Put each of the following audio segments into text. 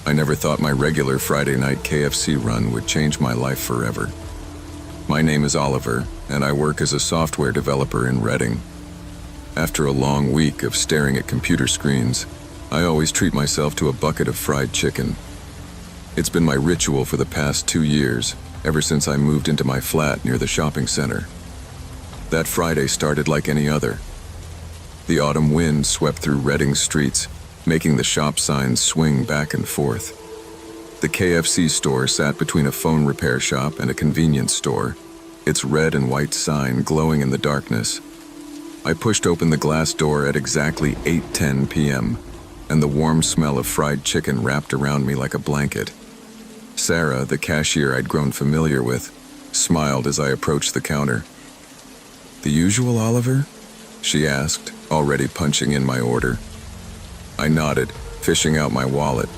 I never thought my regular Friday night KFC run would change my life forever. My name is Oliver, and I work as a software developer in Reading. After a long week of staring at computer screens, I always treat myself to a bucket of fried chicken. It's been my ritual for the past 2 years, ever since I moved into my flat near the shopping center. That Friday started like any other. The autumn wind swept through Reading streets, making the shop signs swing back and forth. The KFC store sat between a phone repair shop and a convenience store, its red and white sign glowing in the darkness. I pushed open the glass door at exactly 8:10 p.m., and the warm smell of fried chicken wrapped around me like a blanket. Sarah, the cashier I'd grown familiar with, smiled as I approached the counter. "The usual, Oliver?" she asked, already punching in my order. I nodded, fishing out my wallet.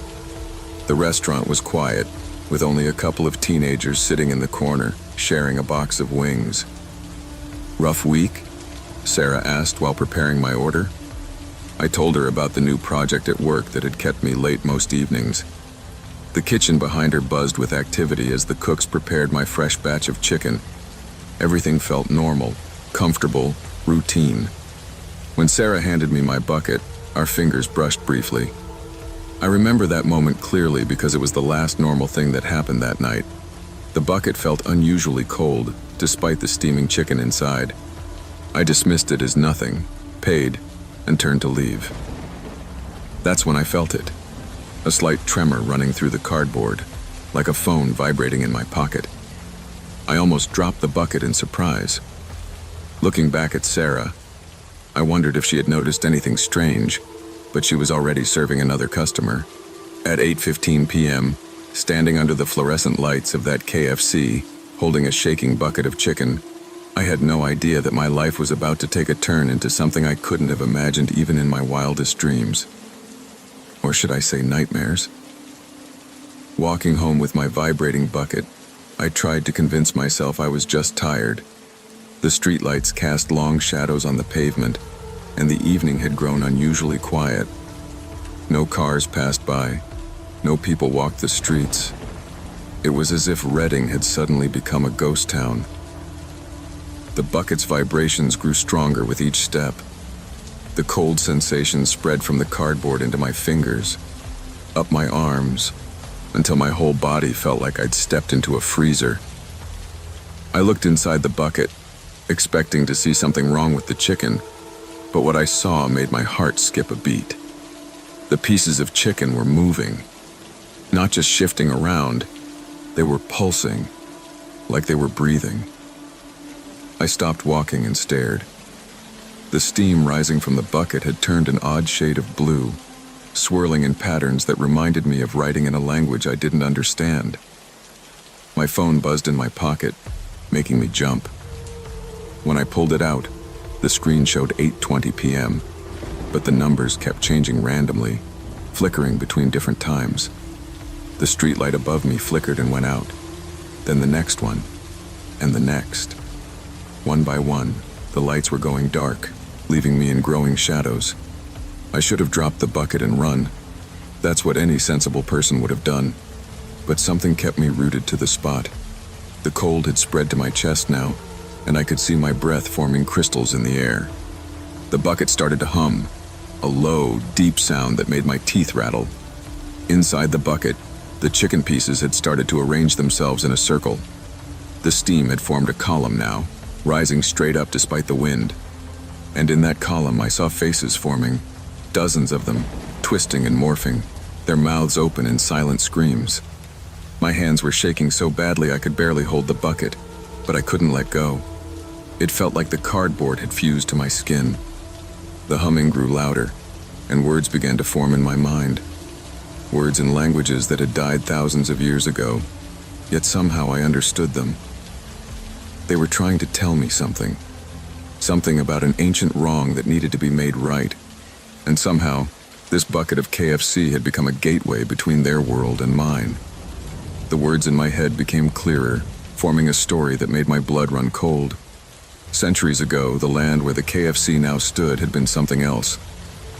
The restaurant was quiet, with only a couple of teenagers sitting in the corner, sharing a box of wings. "Rough week?" Sarah asked while preparing my order. I told her about the new project at work that had kept me late most evenings. The kitchen behind her buzzed with activity as the cooks prepared my fresh batch of chicken. Everything felt normal, comfortable, routine. When Sarah handed me my bucket, our fingers brushed briefly. I remember that moment clearly because it was the last normal thing that happened that night. The bucket felt unusually cold, despite the steaming chicken inside. I dismissed it as nothing, paid, and turned to leave. That's when I felt it. A slight tremor running through the cardboard, like a phone vibrating in my pocket. I almost dropped the bucket in surprise. Looking back at Sarah, I wondered if she had noticed anything strange, but she was already serving another customer. At 8:15 p.m., standing under the fluorescent lights of that KFC, holding a shaking bucket of chicken, I had no idea that my life was about to take a turn into something I couldn't have imagined even in my wildest dreams. Or should I say nightmares? Walking home with my vibrating bucket, I tried to convince myself I was just tired. The streetlights cast long shadows on the pavement, and the evening had grown unusually quiet. No cars passed by, no people walked the streets. It was as if Reading had suddenly become a ghost town. The bucket's vibrations grew stronger with each step. The cold sensation spread from the cardboard into my fingers, up my arms, until my whole body felt like I'd stepped into a freezer. I looked inside the bucket, expecting to see something wrong with the chicken, but what I saw made my heart skip a beat. The pieces of chicken were moving, not just shifting around, they were pulsing, like they were breathing. I stopped walking and stared. The steam rising from the bucket had turned an odd shade of blue, swirling in patterns that reminded me of writing in a language I didn't understand. My phone buzzed in my pocket, making me jump. When I pulled it out, the screen showed 8:20 p.m., but the numbers kept changing randomly, flickering between different times. The streetlight above me flickered and went out, then the next one, and the next. One by one, the lights were going dark, leaving me in growing shadows. I should have dropped the bucket and run. That's what any sensible person would have done. But something kept me rooted to the spot. The cold had spread to my chest now, and I could see my breath forming crystals in the air. The bucket started to hum, a low, deep sound that made my teeth rattle. Inside the bucket, the chicken pieces had started to arrange themselves in a circle. The steam had formed a column now, rising straight up despite the wind. And in that column I saw faces forming, dozens of them, twisting and morphing, their mouths open in silent screams. My hands were shaking so badly I could barely hold the bucket, but I couldn't let go. It felt like the cardboard had fused to my skin. The humming grew louder, and words began to form in my mind. Words in languages that had died thousands of years ago, yet somehow I understood them. They were trying to tell me something. Something about an ancient wrong that needed to be made right. And somehow, this bucket of KFC had become a gateway between their world and mine. The words in my head became clearer, forming a story that made my blood run cold. Centuries ago, the land where the KFC now stood had been something else.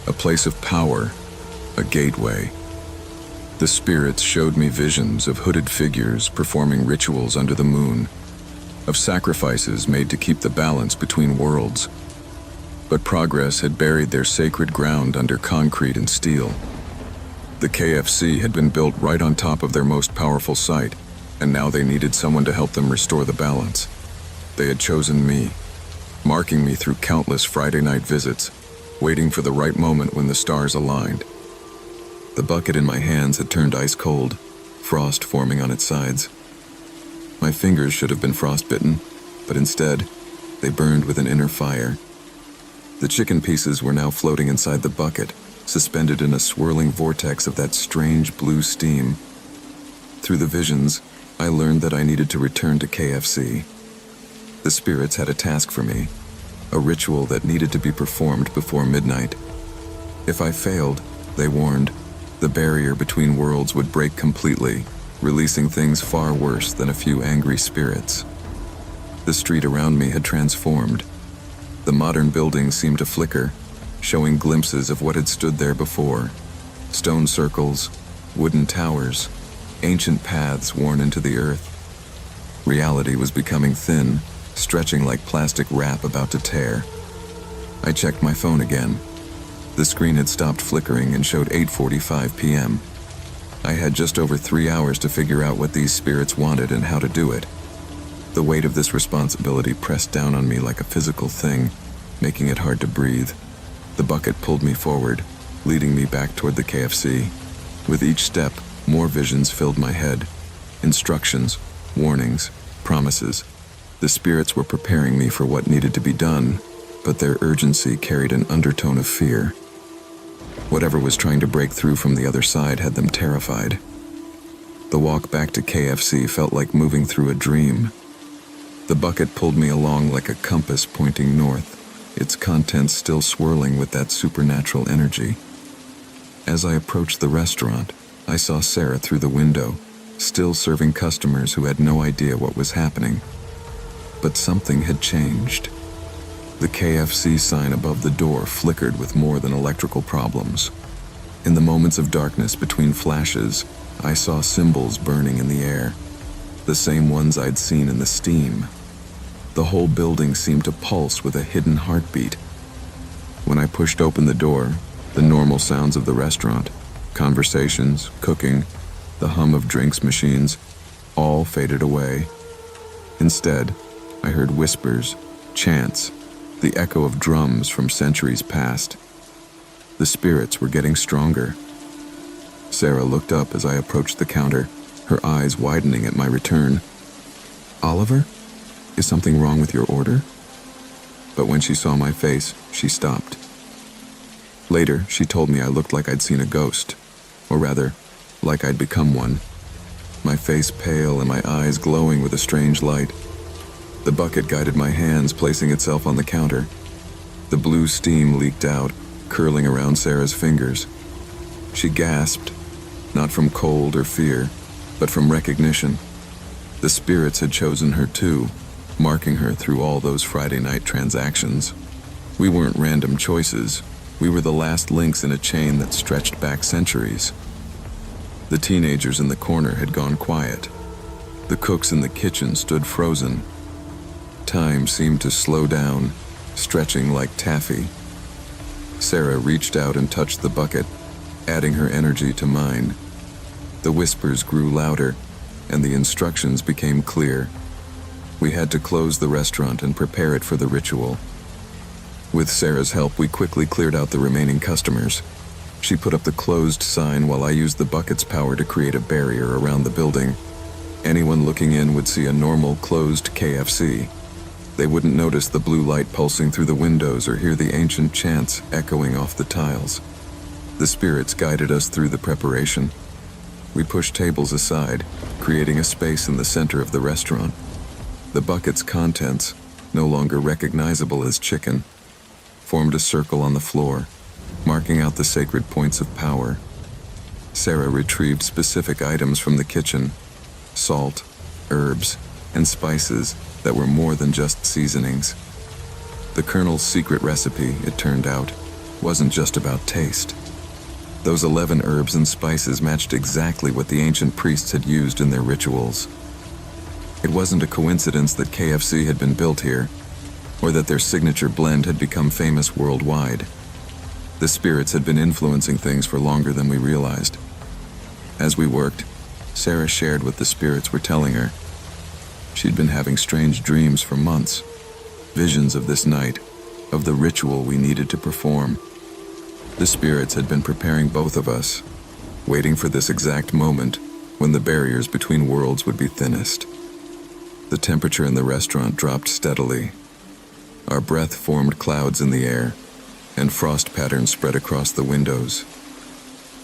A place of power, a gateway. The spirits showed me visions of hooded figures performing rituals under the moon, of sacrifices made to keep the balance between worlds. But progress had buried their sacred ground under concrete and steel. The KFC had been built right on top of their most powerful site, and now they needed someone to help them restore the balance. They had chosen me, marking me through countless Friday night visits, waiting for the right moment when the stars aligned. The bucket in my hands had turned ice cold, frost forming on its sides. My fingers should have been frostbitten, but instead, they burned with an inner fire. The chicken pieces were now floating inside the bucket, suspended in a swirling vortex of that strange blue steam. Through the visions, I learned that I needed to return to KFC. The spirits had a task for me, a ritual that needed to be performed before midnight. If I failed, they warned, the barrier between worlds would break completely, releasing things far worse than a few angry spirits. The street around me had transformed. The modern buildings seemed to flicker, showing glimpses of what had stood there before. Stone circles, wooden towers, ancient paths worn into the earth. Reality was becoming thin, stretching like plastic wrap about to tear. I checked my phone again. The screen had stopped flickering and showed 8:45 p.m. I had just over 3 hours to figure out what these spirits wanted and how to do it. The weight of this responsibility pressed down on me like a physical thing, making it hard to breathe. The bucket pulled me forward, leading me back toward the KFC. With each step, more visions filled my head. Instructions, warnings, promises. The spirits were preparing me for what needed to be done, but their urgency carried an undertone of fear. Whatever was trying to break through from the other side had them terrified. The walk back to KFC felt like moving through a dream. The bucket pulled me along like a compass pointing north, its contents still swirling with that supernatural energy. As I approached the restaurant, I saw Sarah through the window, still serving customers who had no idea what was happening. But something had changed. The KFC sign above the door flickered with more than electrical problems. In the moments of darkness between flashes, I saw symbols burning in the air, the same ones I'd seen in the steam. The whole building seemed to pulse with a hidden heartbeat. When I pushed open the door, the normal sounds of the restaurant, conversations, cooking, the hum of drinks machines, all faded away. Instead, I heard whispers, chants, the echo of drums from centuries past. The spirits were getting stronger. Sarah looked up as I approached the counter, her eyes widening at my return. "Oliver, is something wrong with your order?" But when she saw my face, she stopped. Later, she told me I looked like I'd seen a ghost, or rather, like I'd become one. My face pale and my eyes glowing with a strange light. The bucket guided my hands, placing itself on the counter. The blue steam leaked out, curling around Sarah's fingers. She gasped, not from cold or fear, but from recognition. The spirits had chosen her too, marking her through all those Friday night transactions. We weren't random choices. We were the last links in a chain that stretched back centuries. The teenagers in the corner had gone quiet. The cooks in the kitchen stood frozen. Time seemed to slow down, stretching like taffy. Sarah reached out and touched the bucket, adding her energy to mine. The whispers grew louder, and the instructions became clear. We had to close the restaurant and prepare it for the ritual. With Sarah's help, we quickly cleared out the remaining customers. She put up the closed sign while I used the bucket's power to create a barrier around the building. Anyone looking in would see a normal, closed KFC. They wouldn't notice the blue light pulsing through the windows or hear the ancient chants echoing off the tiles. The spirits guided us through the preparation. We pushed tables aside, creating a space in the center of the restaurant. The bucket's contents, no longer recognizable as chicken, formed a circle on the floor, marking out the sacred points of power. Sarah retrieved specific items from the kitchen, salt, herbs, and spices that were more than just seasonings. The Colonel's secret recipe, it turned out, wasn't just about taste. Those 11 herbs and spices matched exactly what the ancient priests had used in their rituals. It wasn't a coincidence that KFC had been built here, or that their signature blend had become famous worldwide. The spirits had been influencing things for longer than we realized. As we worked, Sarah shared what the spirits were telling her. She'd been having strange dreams for months, visions of this night, of the ritual we needed to perform. The spirits had been preparing both of us, waiting for this exact moment when the barriers between worlds would be thinnest. The temperature in the restaurant dropped steadily. Our breath formed clouds in the air, and frost patterns spread across the windows.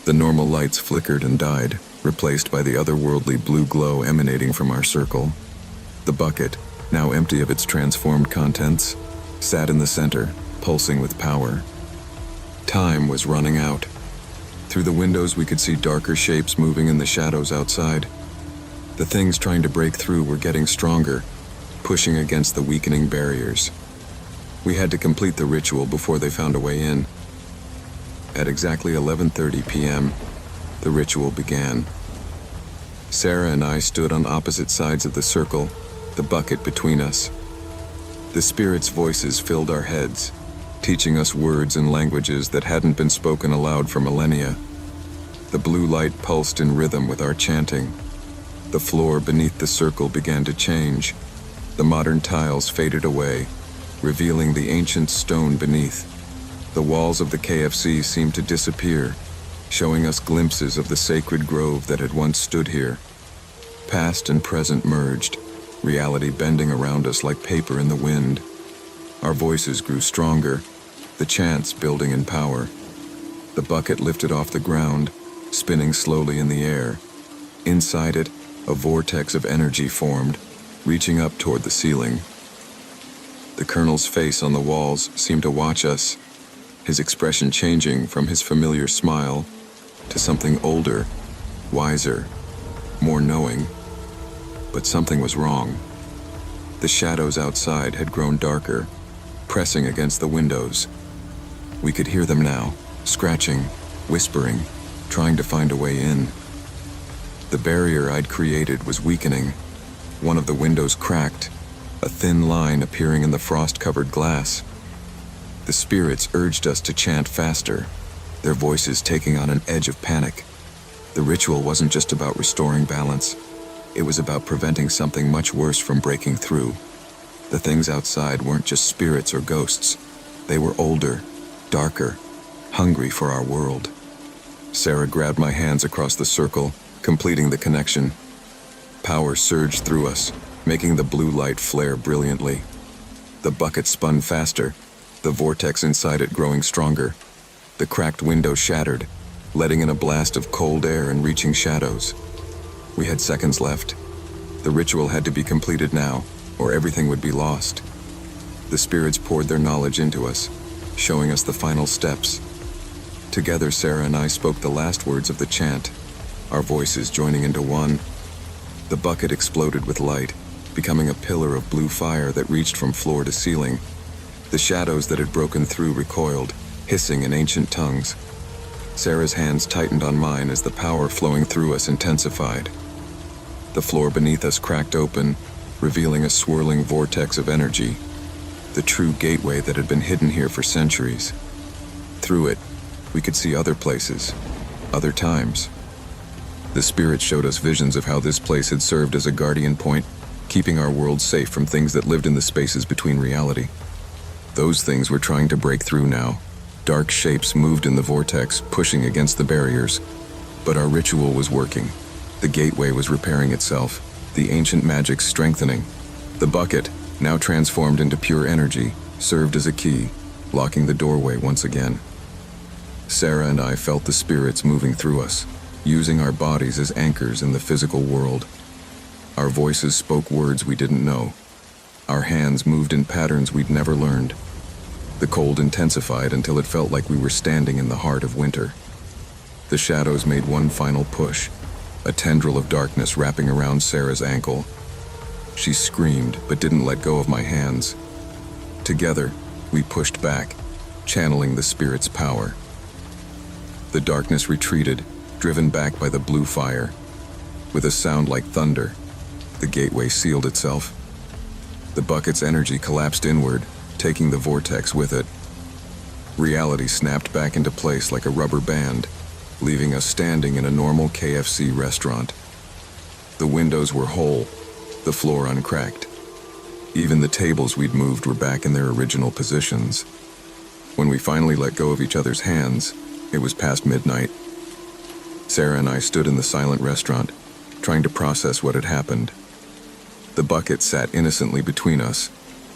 The normal lights flickered and died, replaced by the otherworldly blue glow emanating from our circle. The bucket, now empty of its transformed contents, sat in the center, pulsing with power. Time was running out. Through the windows we could see darker shapes moving in the shadows outside. The things trying to break through were getting stronger, pushing against the weakening barriers. We had to complete the ritual before they found a way in. At exactly 11:30 p.m., the ritual began. Sarah and I stood on opposite sides of the circle, the bucket between us. The spirits' voices filled our heads, teaching us words and languages that hadn't been spoken aloud for millennia. The blue light pulsed in rhythm with our chanting. The floor beneath the circle began to change. The modern tiles faded away, revealing the ancient stone beneath. The walls of the KFC seemed to disappear, showing us glimpses of the sacred grove that had once stood here. Past and present merged, reality bending around us like paper in the wind. Our voices grew stronger, the chants building in power. The bucket lifted off the ground, spinning slowly in the air. Inside it, a vortex of energy formed, reaching up toward the ceiling. The Colonel's face on the walls seemed to watch us, his expression changing from his familiar smile to something older, wiser, more knowing. But something was wrong. The shadows outside had grown darker, pressing against the windows. We could hear them now, scratching, whispering, trying to find a way in. The barrier I'd created was weakening. One of the windows cracked, a thin line appearing in the frost-covered glass. The spirits urged us to chant faster, their voices taking on an edge of panic. The ritual wasn't just about restoring balance. It was about preventing something much worse from breaking through. The things outside weren't just spirits or ghosts. They were older, darker, hungry for our world. Sarah grabbed my hands across the circle, completing the connection. Power surged through us, making the blue light flare brilliantly. The bucket spun faster, the vortex inside it growing stronger. The cracked window shattered, letting in a blast of cold air and reaching shadows. We had seconds left. The ritual had to be completed now, or everything would be lost. The spirits poured their knowledge into us, showing us the final steps. Together, Sarah and I spoke the last words of the chant, our voices joining into one. The bucket exploded with light, becoming a pillar of blue fire that reached from floor to ceiling. The shadows that had broken through recoiled, hissing in ancient tongues. Sarah's hands tightened on mine as the power flowing through us intensified. The floor beneath us cracked open, revealing a swirling vortex of energy, the true gateway that had been hidden here for centuries. Through it, we could see other places, other times. The spirits showed us visions of how this place had served as a guardian point, keeping our world safe from things that lived in the spaces between reality. Those things were trying to break through now. Dark shapes moved in the vortex, pushing against the barriers. But our ritual was working. The gateway was repairing itself, the ancient magic strengthening. The bucket, now transformed into pure energy, served as a key, locking the doorway once again. Sarah and I felt the spirits moving through us, using our bodies as anchors in the physical world. Our voices spoke words we didn't know. Our hands moved in patterns we'd never learned. The cold intensified until it felt like we were standing in the heart of winter. The shadows made one final push, a tendril of darkness wrapping around Sarah's ankle. She screamed, but didn't let go of my hands. Together, we pushed back, channeling the spirit's power. The darkness retreated, driven back by the blue fire. With a sound like thunder, the gateway sealed itself. The bucket's energy collapsed inward, taking the vortex with it. Reality snapped back into place like a rubber band, leaving us standing in a normal KFC restaurant. The windows were whole, the floor uncracked. Even the tables we'd moved were back in their original positions. When we finally let go of each other's hands, it was past midnight. Sarah and I stood in the silent restaurant, trying to process what had happened. The bucket sat innocently between us,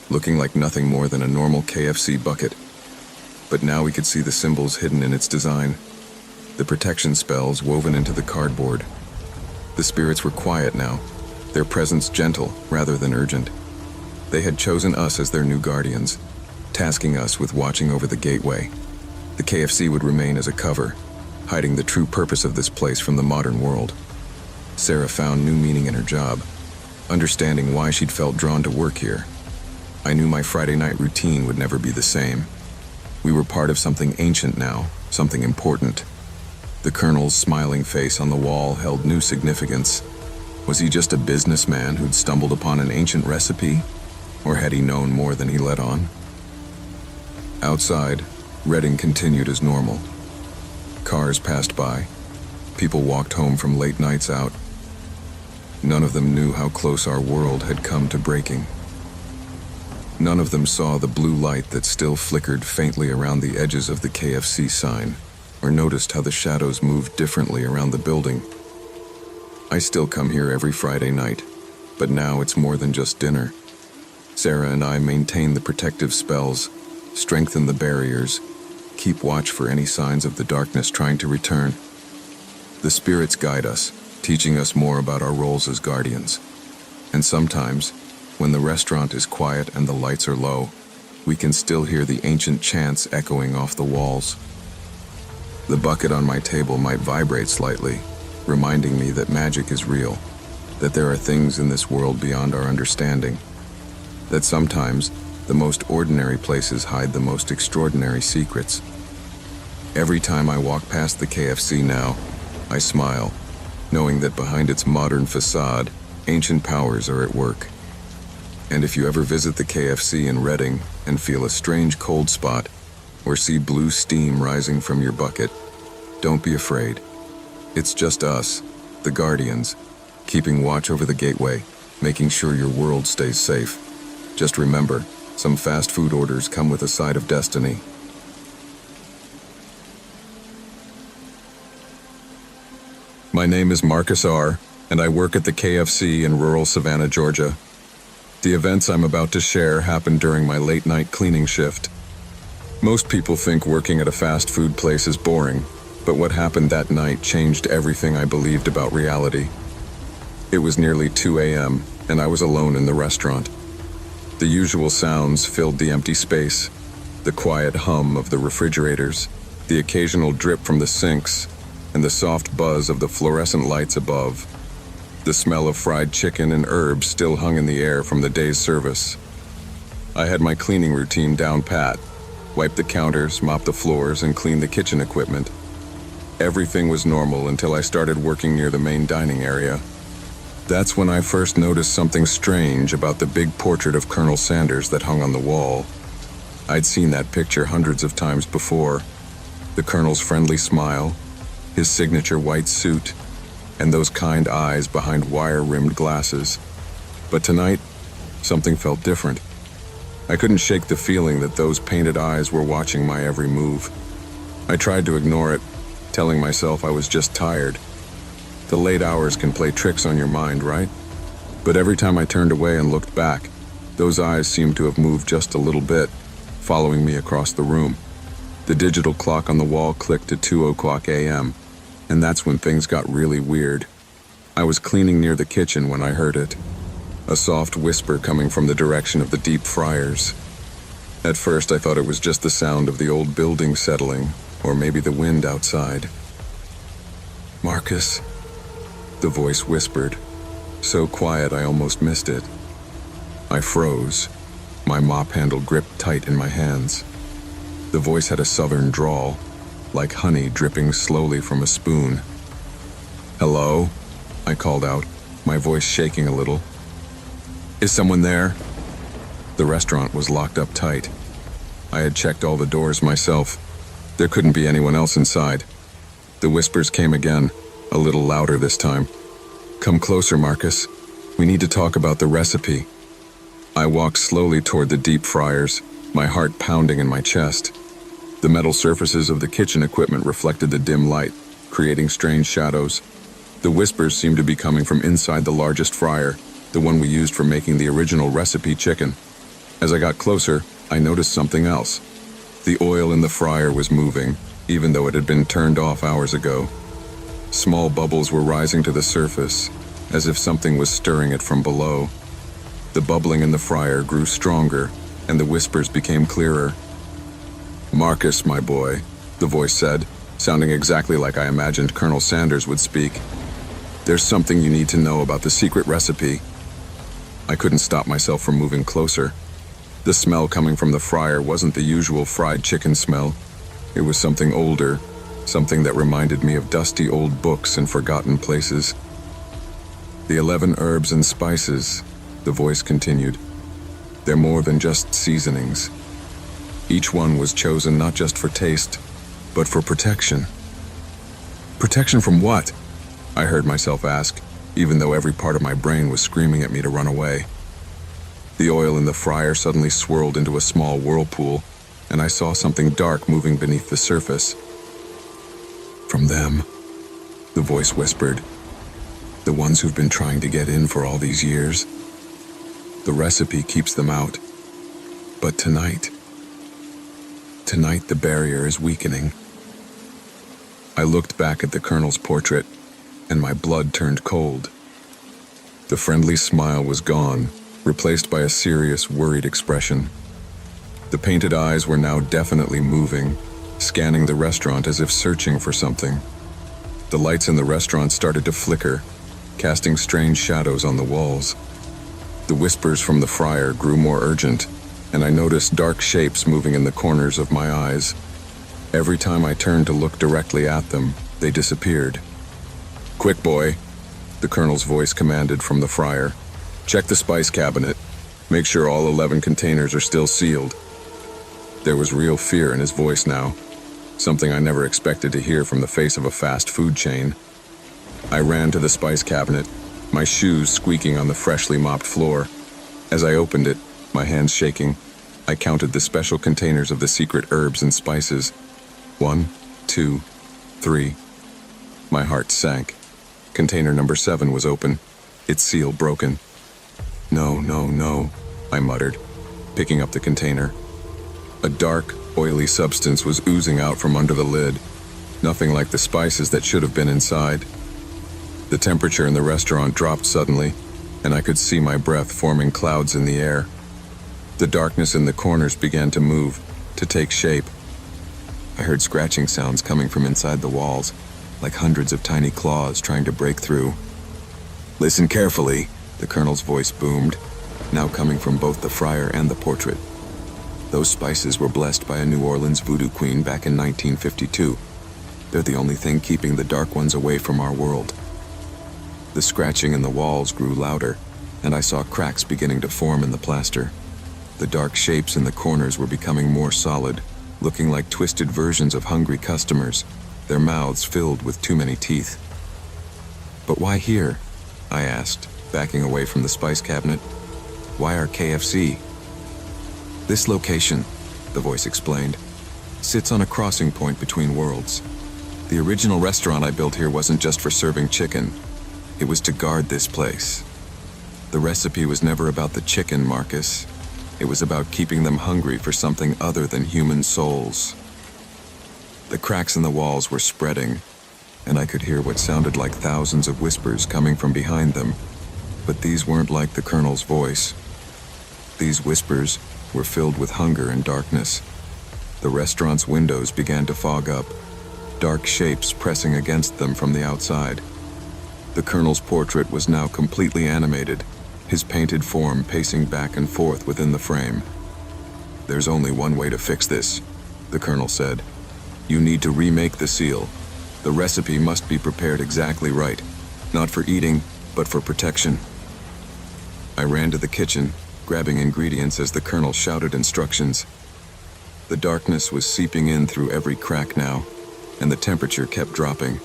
looking like nothing more than a normal KFC bucket. But now we could see the symbols hidden in its design, the protection spells woven into the cardboard. The spirits were quiet now, their presence gentle rather than urgent. They had chosen us as their new guardians, tasking us with watching over the gateway. The KFC would remain as a cover, hiding the true purpose of this place from the modern world. Sarah found new meaning in her job, understanding why she'd felt drawn to work here. I knew my Friday night routine would never be the same. We were part of something ancient now, something important. The Colonel's smiling face on the wall held new significance. Was he just a businessman who'd stumbled upon an ancient recipe? Or had he known more than he let on? Outside, Reading continued as normal. Cars passed by. People walked home from late nights out. None of them knew how close our world had come to breaking. None of them saw the blue light that still flickered faintly around the edges of the KFC sign, or noticed how the shadows moved differently around the building. I still come here every Friday night, but now it's more than just dinner. Sarah and I maintain the protective spells, strengthen the barriers, keep watch for any signs of the darkness trying to return. The spirits guide us, teaching us more about our roles as guardians. And sometimes, when the restaurant is quiet and the lights are low, we can still hear the ancient chants echoing off the walls. The bucket on my table might vibrate slightly, reminding me that magic is real, that there are things in this world beyond our understanding, that sometimes the most ordinary places hide the most extraordinary secrets. Every time I walk past the KFC now, I smile, knowing that behind its modern facade, ancient powers are at work. And if you ever visit the KFC in Reading and feel a strange cold spot, or see blue steam rising from your bucket, don't be afraid. It's just us, the Guardians, keeping watch over the gateway, making sure your world stays safe. Just remember, some fast food orders come with a side of destiny. My name is Marcus R., and I work at the KFC in rural Savannah, Georgia. The events I'm about to share happened during my late-night cleaning shift. Most people think working at a fast food place is boring, but what happened that night changed everything I believed about reality. It was nearly 2 a.m., and I was alone in the restaurant. The usual sounds filled the empty space, the quiet hum of the refrigerators, the occasional drip from the sinks, and the soft buzz of the fluorescent lights above. The smell of fried chicken and herbs still hung in the air from the day's service. I had my cleaning routine down pat, wiped the counters, mopped the floors, and cleaned the kitchen equipment. Everything was normal until I started working near the main dining area. That's when I first noticed something strange about the big portrait of Colonel Sanders that hung on the wall. I'd seen that picture hundreds of times before. The Colonel's friendly smile, his signature white suit, and those kind eyes behind wire-rimmed glasses. But tonight, something felt different. I couldn't shake the feeling that those painted eyes were watching my every move. I tried to ignore it, telling myself I was just tired. The late hours can play tricks on your mind, right? But every time I turned away and looked back, those eyes seemed to have moved just a little bit, following me across the room. The digital clock on the wall clicked at 2:00 a.m., and that's when things got really weird. I was cleaning near the kitchen when I heard it, a soft whisper coming from the direction of the deep fryers. At first I thought it was just the sound of the old building settling, or maybe the wind outside. "Marcus," the voice whispered, so quiet I almost missed it. I froze, my mop handle gripped tight in my hands. The voice had a southern drawl, like honey dripping slowly from a spoon. "Hello?" I called out, my voice shaking a little. "Is someone there?" The restaurant was locked up tight. I had checked all the doors myself. There couldn't be anyone else inside. The whispers came again, a little louder this time. "Come closer, Marcus. We need to talk about the recipe." I walked slowly toward the deep fryers, my heart pounding in my chest. The metal surfaces of the kitchen equipment reflected the dim light, creating strange shadows. The whispers seemed to be coming from inside the largest fryer, the one we used for making the original recipe chicken. As I got closer, I noticed something else. The oil in the fryer was moving, even though it had been turned off hours ago. Small bubbles were rising to the surface, as if something was stirring it from below. The bubbling in the fryer grew stronger, and the whispers became clearer. "Marcus, my boy," the voice said, sounding exactly like I imagined Colonel Sanders would speak. "There's something you need to know about the secret recipe." I couldn't stop myself from moving closer. The smell coming from the fryer wasn't the usual fried chicken smell. It was something older, something that reminded me of dusty old books and forgotten places. "The 11 herbs and spices," the voice continued. "They're more than just seasonings. Each one was chosen not just for taste, but for protection." "Protection from what?" I heard myself ask, even though every part of my brain was screaming at me to run away. The oil in the fryer suddenly swirled into a small whirlpool, and I saw something dark moving beneath the surface. "From them," the voice whispered. "The ones who've been trying to get in for all these years. The recipe keeps them out. But tonight the barrier is weakening." I looked back at the Colonel's portrait, and my blood turned cold. The friendly smile was gone, replaced by a serious, worried expression. The painted eyes were now definitely moving, scanning the restaurant as if searching for something. The lights in the restaurant started to flicker, casting strange shadows on the walls. The whispers from the fryer grew more urgent, and I noticed dark shapes moving in the corners of my eyes. Every time I turned to look directly at them, they disappeared. "Quick, boy," the Colonel's voice commanded from the fryer. "Check the spice cabinet. Make sure all 11 containers are still sealed." There was real fear in his voice now, something I never expected to hear from the face of a fast food chain. I ran to the spice cabinet, my shoes squeaking on the freshly mopped floor. As I opened it, my hands shaking, I counted the special containers of the secret herbs and spices. 1, 2, 3. My heart sank. Container number 7 was open, its seal broken. "No, no, no," I muttered, picking up the container. A dark, oily substance was oozing out from under the lid, nothing like the spices that should have been inside. The temperature in the restaurant dropped suddenly, and I could see my breath forming clouds in the air. The darkness in the corners began to move, to take shape. I heard scratching sounds coming from inside the walls, like hundreds of tiny claws trying to break through. "Listen carefully," the Colonel's voice boomed, now coming from both the fryer and the portrait. "Those spices were blessed by a New Orleans voodoo queen back in 1952. They're the only thing keeping the dark ones away from our world." The scratching in the walls grew louder, and I saw cracks beginning to form in the plaster. The dark shapes in the corners were becoming more solid, looking like twisted versions of hungry customers, their mouths filled with too many teeth. "But why here?" I asked, backing away from the spice cabinet. "Why our KFC?" "This location," the voice explained, "sits on a crossing point between worlds. The original restaurant I built here wasn't just for serving chicken. It was to guard this place. The recipe was never about the chicken, Marcus. It was about keeping them hungry for something other than human souls." The cracks in the walls were spreading, and I could hear what sounded like thousands of whispers coming from behind them, but these weren't like the Colonel's voice. These whispers were filled with hunger and darkness. The restaurant's windows began to fog up, dark shapes pressing against them from the outside. The Colonel's portrait was now completely animated, his painted form pacing back and forth within the frame. "There's only one way to fix this," the Colonel said. You need to remake the seal. The recipe must be prepared exactly right, not for eating, but for protection. I ran to the kitchen, grabbing ingredients as the colonel shouted instructions. The darkness was seeping in through every crack now, and the temperature kept dropping.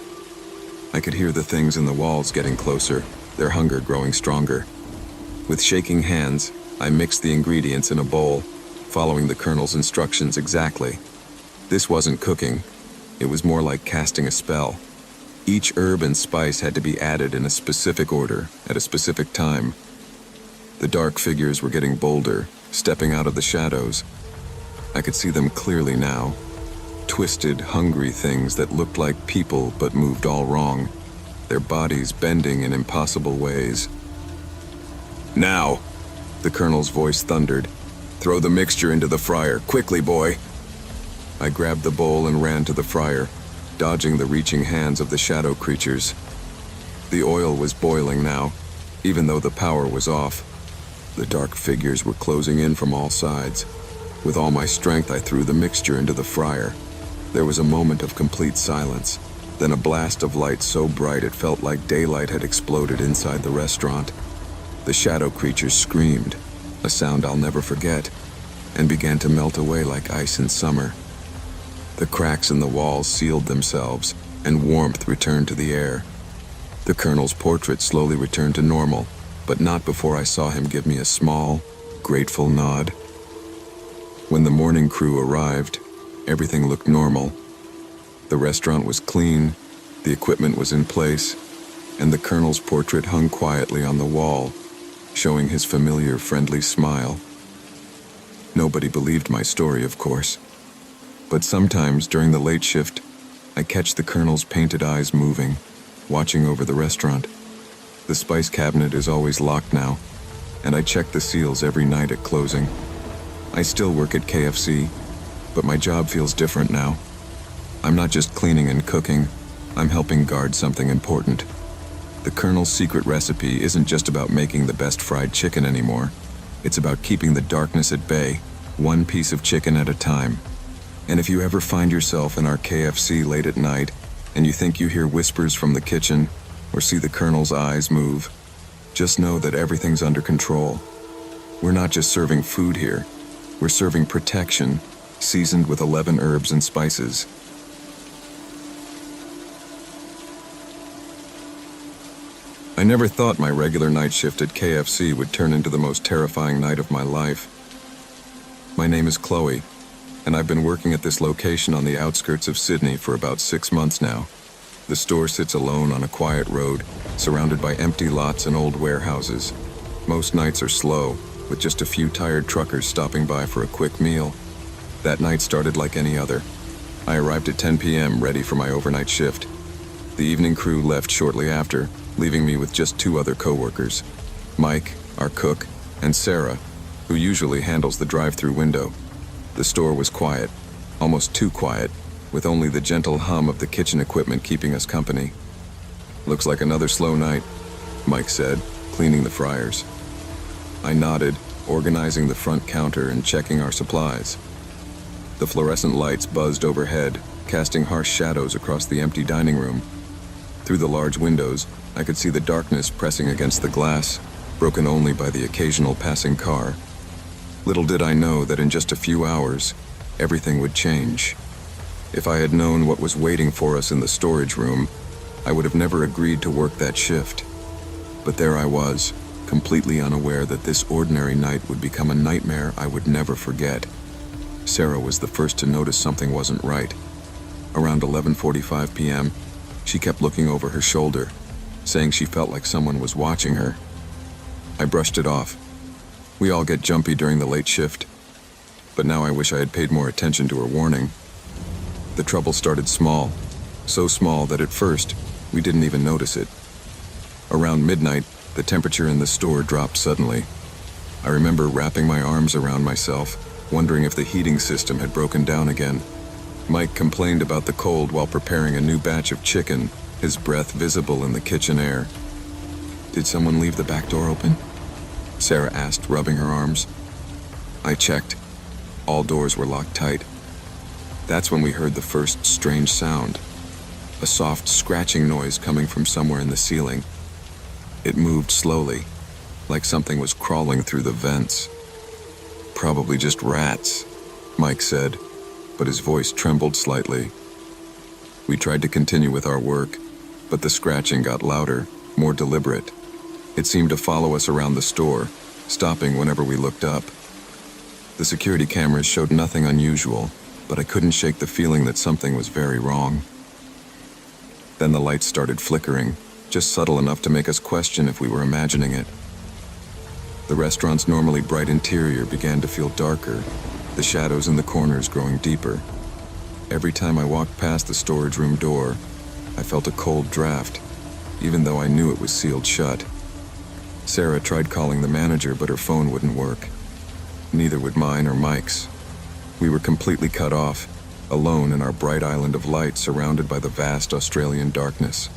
I could hear the things in the walls getting closer, their hunger growing stronger. With shaking hands, I mixed the ingredients in a bowl, following the colonel's instructions exactly. This wasn't cooking. It was more like casting a spell. Each herb and spice had to be added in a specific order, at a specific time. The dark figures were getting bolder, stepping out of the shadows. I could see them clearly now. Twisted, hungry things that looked like people but moved all wrong, their bodies bending in impossible ways. "Now!" the colonel's voice thundered. "Throw the mixture into the fryer, quickly, boy!" I grabbed the bowl and ran to the fryer, dodging the reaching hands of the shadow creatures. The oil was boiling now, even though the power was off. The dark figures were closing in from all sides. With all my strength, I threw the mixture into the fryer. There was a moment of complete silence, then a blast of light so bright it felt like daylight had exploded inside the restaurant. The shadow creatures screamed, a sound I'll never forget, and began to melt away like ice in summer. The cracks in the walls sealed themselves, and warmth returned to the air. The colonel's portrait slowly returned to normal, but not before I saw him give me a small, grateful nod. When the morning crew arrived, everything looked normal. The restaurant was clean, the equipment was in place, and the colonel's portrait hung quietly on the wall, showing his familiar, friendly smile. Nobody believed my story, of course. But sometimes during the late shift, I catch the colonel's painted eyes moving, watching over the restaurant. The spice cabinet is always locked now, and I check the seals every night at closing. I still work at KFC, but my job feels different now. I'm not just cleaning and cooking, I'm helping guard something important. The colonel's secret recipe isn't just about making the best fried chicken anymore. It's about keeping the darkness at bay, one piece of chicken at a time. And if you ever find yourself in our KFC late at night, and you think you hear whispers from the kitchen, or see the colonel's eyes move, just know that everything's under control. We're not just serving food here, we're serving protection, seasoned with 11 herbs and spices. I never thought my regular night shift at KFC would turn into the most terrifying night of my life. My name is Chloe, and I've been working at this location on the outskirts of Sydney for about 6 months now. The store sits alone on a quiet road, surrounded by empty lots and old warehouses. Most nights are slow, with just a few tired truckers stopping by for a quick meal. That night started like any other. I arrived at 10 p.m. ready for my overnight shift. The evening crew left shortly after, leaving me with just 2 other co-workers, Mike, our cook, and Sarah, who usually handles the drive-through window. The store was quiet, almost too quiet, with only the gentle hum of the kitchen equipment keeping us company. "Looks like another slow night," Mike said, cleaning the fryers. I nodded, organizing the front counter and checking our supplies. The fluorescent lights buzzed overhead, casting harsh shadows across the empty dining room. Through the large windows, I could see the darkness pressing against the glass, broken only by the occasional passing car. Little did I know that in just a few hours, everything would change. If I had known what was waiting for us in the storage room, I would have never agreed to work that shift. But there I was, completely unaware that this ordinary night would become a nightmare I would never forget. Sarah was the first to notice something wasn't right. Around 11:45 p.m., she kept looking over her shoulder, saying she felt like someone was watching her. I brushed it off. We all get jumpy during the late shift, but now I wish I had paid more attention to her warning. The trouble started small, so small that at first, we didn't even notice it. Around midnight, the temperature in the store dropped suddenly. I remember wrapping my arms around myself, wondering if the heating system had broken down again. Mike complained about the cold while preparing a new batch of chicken, his breath visible in the kitchen air. "Did someone leave the back door open?" Sarah asked, rubbing her arms. I checked. All doors were locked tight. That's when we heard the first strange sound, a soft scratching noise coming from somewhere in the ceiling. It moved slowly, like something was crawling through the vents. "Probably just rats," Mike said, but his voice trembled slightly. We tried to continue with our work, but the scratching got louder, more deliberate. It seemed to follow us around the store, stopping whenever we looked up. The security cameras showed nothing unusual, but I couldn't shake the feeling that something was very wrong. Then the lights started flickering, just subtle enough to make us question if we were imagining it. The restaurant's normally bright interior began to feel darker, the shadows in the corners growing deeper. Every time I walked past the storage room door, I felt a cold draft, even though I knew it was sealed shut. Sarah tried calling the manager, but her phone wouldn't work. Neither would mine or Mike's. We were completely cut off, alone in our bright island of light surrounded by the vast Australian darkness.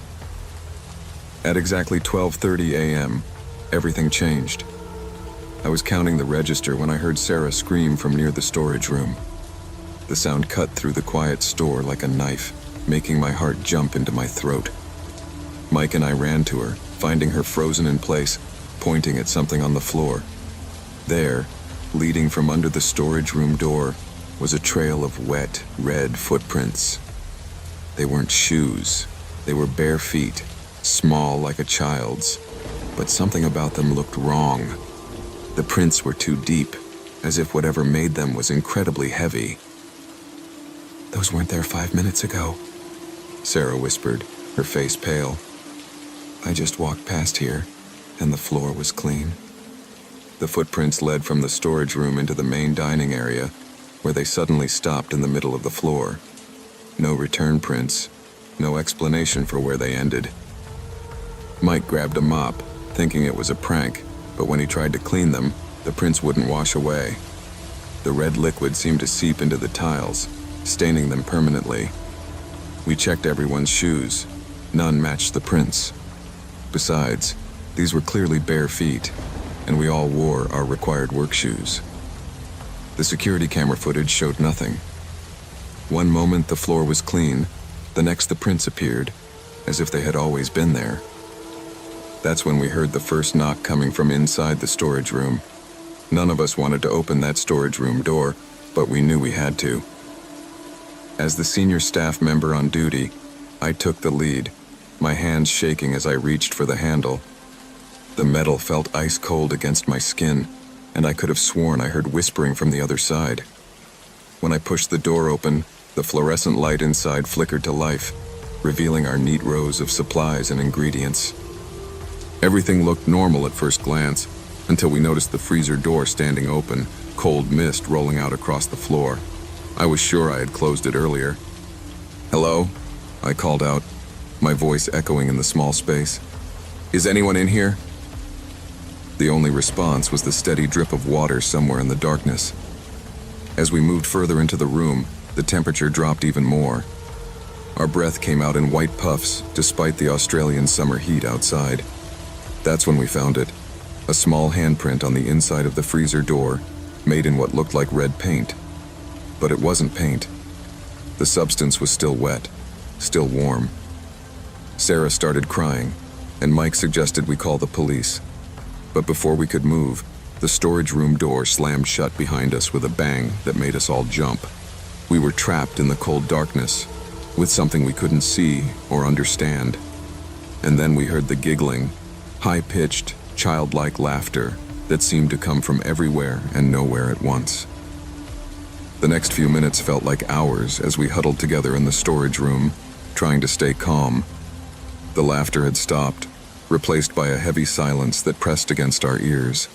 At exactly 12:30 a.m., everything changed. I was counting the register when I heard Sarah scream from near the storage room. The sound cut through the quiet store like a knife, making my heart jump into my throat. Mike and I ran to her, finding her frozen in place, pointing at something on the floor. There, leading from under the storage room door, was a trail of wet, red footprints. They weren't shoes. They were bare feet, small like a child's, but something about them looked wrong. The prints were too deep, as if whatever made them was incredibly heavy. "Those weren't there 5 minutes ago," Sarah whispered, her face pale. "I just walked past here, and the floor was clean." The footprints led from the storage room into the main dining area, where they suddenly stopped in the middle of the floor. No return prints, no explanation for where they ended. Mike grabbed a mop, thinking it was a prank, but when he tried to clean them, the prints wouldn't wash away. The red liquid seemed to seep into the tiles, staining them permanently. We checked everyone's shoes. None matched the prints. Besides, these were clearly bare feet, and we all wore our required work shoes. The security camera footage showed nothing. One moment the floor was clean, the next the prints appeared, as if they had always been there. That's when we heard the first knock coming from inside the storage room. None of us wanted to open that storage room door, but we knew we had to. As the senior staff member on duty, I took the lead, my hands shaking as I reached for the handle. The metal felt ice cold against my skin, and I could have sworn I heard whispering from the other side. When I pushed the door open, the fluorescent light inside flickered to life, revealing our neat rows of supplies and ingredients. Everything looked normal at first glance, until we noticed the freezer door standing open, cold mist rolling out across the floor. I was sure I had closed it earlier. "Hello?" I called out, my voice echoing in the small space. "Is anyone in here?" The only response was the steady drip of water somewhere in the darkness. As we moved further into the room, the temperature dropped even more. Our breath came out in white puffs, despite the Australian summer heat outside. That's when we found it, a small handprint on the inside of the freezer door, made in what looked like red paint. But it wasn't paint. The substance was still wet, still warm. Sarah started crying, and Mike suggested we call the police. But before we could move, the storage room door slammed shut behind us with a bang that made us all jump. We were trapped in the cold darkness, with something we couldn't see or understand. And then we heard the giggling, high-pitched, childlike laughter that seemed to come from everywhere and nowhere at once. The next few minutes felt like hours as we huddled together in the storage room, trying to stay calm. The laughter had stopped, replaced by a heavy silence that pressed against our ears.